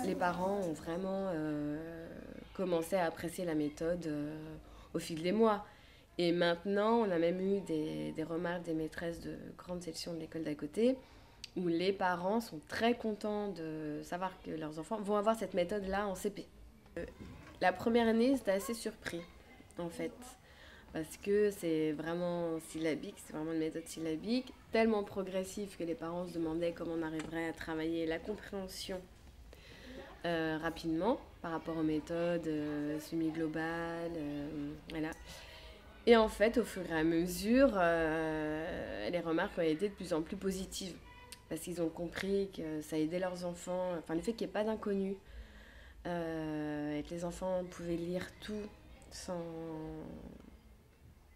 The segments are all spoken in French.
Les parents ont vraiment commencé à apprécier la méthode au fil des mois. Et maintenant, on a même eu des remarques des maîtresses de grande section de l'école d'à côté, où les parents sont très contents de savoir que leurs enfants vont avoir cette méthode-là en CP. La première année, c'était assez surpris, en fait, parce que c'est vraiment syllabique, c'est vraiment une méthode syllabique, tellement progressive que les parents se demandaient comment on arriverait à travailler la compréhension rapidement par rapport aux méthodes semi-globales, voilà. Et en fait, au fur et à mesure, les remarques ont été de plus en plus positives. Parce qu'ils ont compris que ça aidait leurs enfants, enfin le fait qu'il n'y ait pas d'inconnus, et que les enfants pouvaient lire tout sans,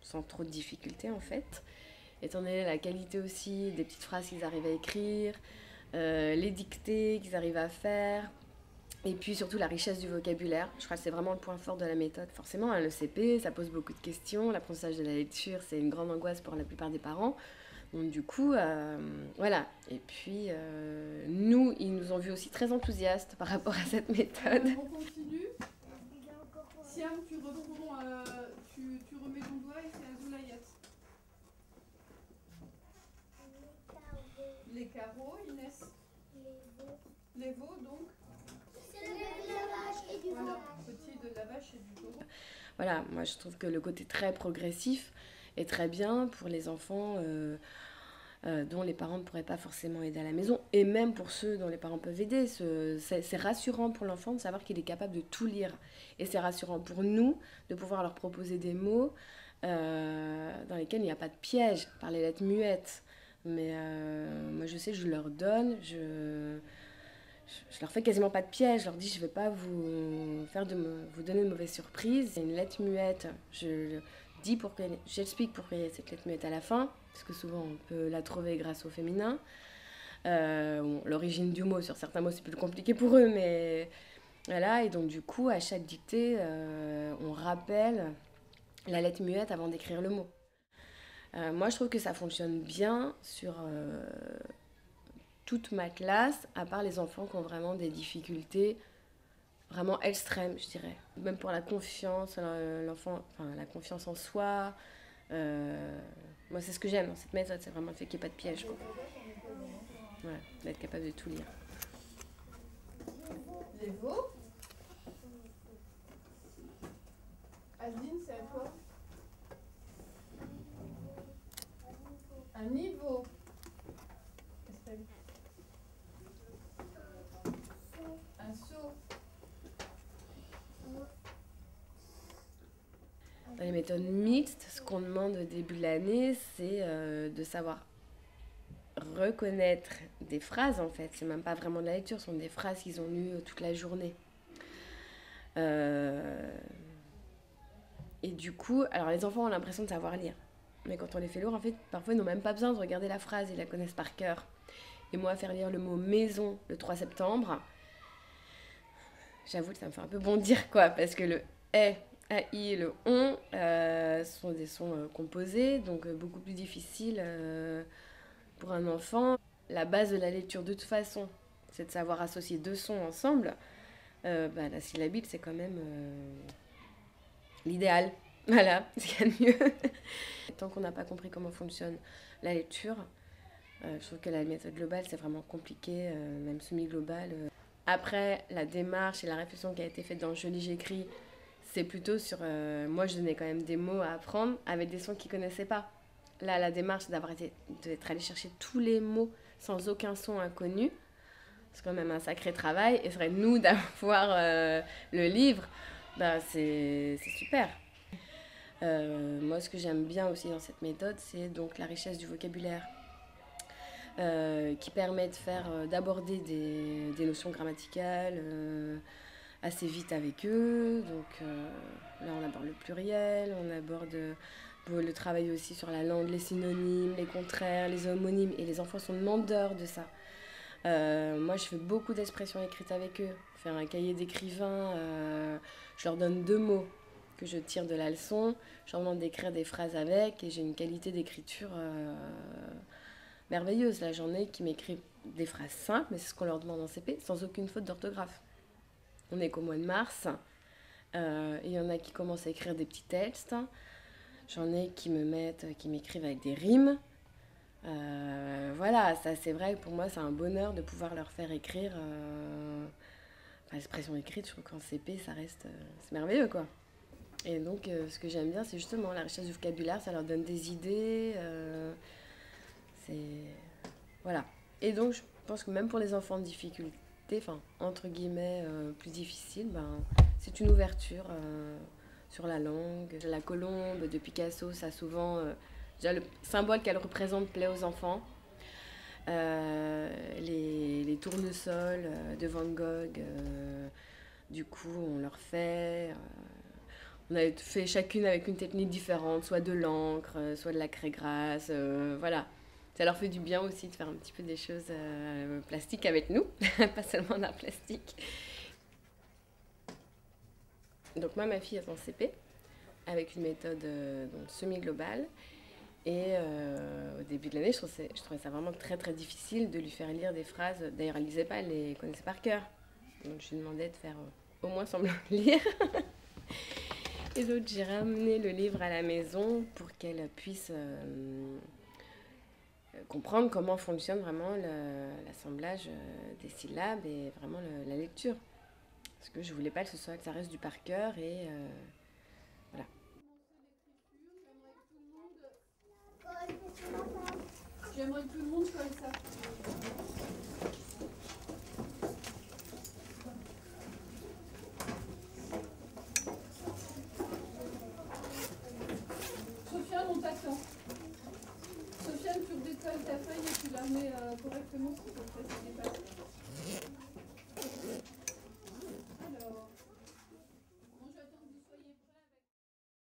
sans trop de difficultés en fait. Étant donné la qualité aussi des petites phrases qu'ils arrivent à écrire, les dictées qu'ils arrivent à faire, et puis surtout la richesse du vocabulaire. Je crois que c'est vraiment le point fort de la méthode. Forcément, le CP, ça pose beaucoup de questions. L'apprentissage de la lecture, c'est une grande angoisse pour la plupart des parents. Donc du coup, voilà. Et puis, nous, ils nous ont vus aussi très enthousiastes par rapport à cette méthode. On continue. Siam, tu reprends, tu remets ton doigt et c'est Azulayat. Les carreaux, Inès. Les veaux, donc. C'est de la vache et du veau. Voilà, petit de la vache et du veau. Voilà, moi je trouve que le côté très progressif est très bien pour les enfants dont les parents ne pourraient pas forcément aider à la maison, et même pour ceux dont les parents peuvent aider. C'est rassurant pour l'enfant de savoir qu'il est capable de tout lire. Et c'est rassurant pour nous de pouvoir leur proposer des mots dans lesquels il n'y a pas de piège, par les lettres muettes. Mais moi je sais, je leur donne, je leur fais quasiment pas de piège, je leur dis je vais pas vous donner de mauvaises surprises. C'est une lettre muette, j'explique pourquoi il y a cette lettre muette à la fin, parce que souvent on peut la trouver grâce au féminin. Bon, l'origine du mot, sur certains mots c'est plus compliqué pour eux, mais voilà. Et donc du coup à chaque dictée on rappelle la lettre muette avant d'écrire le mot. Moi je trouve que ça fonctionne bien sur toute ma classe, à part les enfants qui ont vraiment des difficultés vraiment extrêmes, je dirais. Même pour la confiance, l'enfant, enfin, la confiance en soi. Moi, c'est ce que j'aime dans cette méthode, c'est vraiment le fait qu'il n'y ait pas de piège, quoi. Voilà, d'être capable de tout lire. Les veaux. Adeline, c'est à toi. Un niveau. Un seau. Dans les méthodes mixtes, ce qu'on demande au début de l'année, c'est de savoir reconnaître des phrases, en fait. C'est même pas vraiment de la lecture, ce sont des phrases qu'ils ont lues toute la journée. Et du coup, alors les enfants ont l'impression de savoir lire. Mais quand on les fait lire, en fait, parfois ils n'ont même pas besoin de regarder la phrase, ils la connaissent par cœur. Et moi, faire lire le mot maison le 3 septembre, j'avoue que ça me fait un peu bondir, quoi, parce que le est, AI et le on sont des sons composés, donc beaucoup plus difficiles pour un enfant. La base de la lecture, de toute façon, c'est de savoir associer deux sons ensemble. La syllabique, c'est quand même l'idéal. Voilà, ce qu'il y a de mieux. Tant qu'on n'a pas compris comment fonctionne la lecture, je trouve que la méthode globale, c'est vraiment compliqué, même semi-globale. Après, la démarche et la réflexion qui a été faite dans Je lis, j'écris, c'est plutôt sur... moi, je donnais quand même des mots à apprendre avec des sons qu'ils ne connaissaient pas. Là, la démarche, c'est d'être allé chercher tous les mots sans aucun son inconnu. C'est quand même un sacré travail. Et c'est vrai, nous, d'avoir le livre, c'est super. Moi, ce que j'aime bien aussi dans cette méthode, c'est donc la richesse du vocabulaire qui permet d'aborder des notions grammaticales assez vite avec eux. Donc là, on aborde le pluriel, on aborde le travail aussi sur la langue, les synonymes, les contraires, les homonymes. Et les enfants sont demandeurs de ça. Moi, je fais beaucoup d'expressions écrites avec eux. Faire un cahier d'écrivain, je leur donne 2 mots que je tire de la leçon. Je leur demande d'écrire des phrases avec et j'ai une qualité d'écriture merveilleuse. Là, j'en ai qui m'écrivent des phrases simples, mais c'est ce qu'on leur demande en CP, sans aucune faute d'orthographe. On n'est qu'au mois de mars. Il y en a qui commencent à écrire des petits textes. J'en ai qui m'écrivent avec des rimes. Voilà, ça c'est vrai que pour moi c'est un bonheur de pouvoir leur faire écrire. L'expression écrite, je trouve qu'en CP ça reste. C'est merveilleux quoi. Et donc ce que j'aime bien c'est justement la richesse du vocabulaire, ça leur donne des idées. C'est. Voilà. Et donc je pense que même pour les enfants en difficulté, enfin entre guillemets plus difficiles, c'est une ouverture sur la langue. La colombe de Picasso, ça a souvent. Déjà, le symbole qu'elle représente plaît aux enfants. Les tournesols de Van Gogh, du coup, on leur fait. On a fait chacune avec une technique différente, soit de l'encre, soit de la craie grasse. Voilà. Ça leur fait du bien aussi de faire un petit peu des choses plastiques avec nous, pas seulement d'art plastique. Donc moi, ma fille est en CP, avec une méthode semi-globale. Et au début de l'année, je trouvais ça vraiment très très difficile de lui faire lire des phrases. D'ailleurs, elle ne lisait pas, elle les connaissait par cœur. Donc je lui demandais de faire au moins semblant de lire. Et donc j'ai ramené le livre à la maison pour qu'elle puisse comprendre comment fonctionne vraiment l'assemblage des syllabes et vraiment la lecture. Parce que je voulais pas que ça reste du par cœur et voilà. J'aimerais que tout le monde colle ça. Sofiane, on t'attend. Sofiane, tu redécolles ta feuille et tu la remets correctement s'il te plaît, c'est dépassé.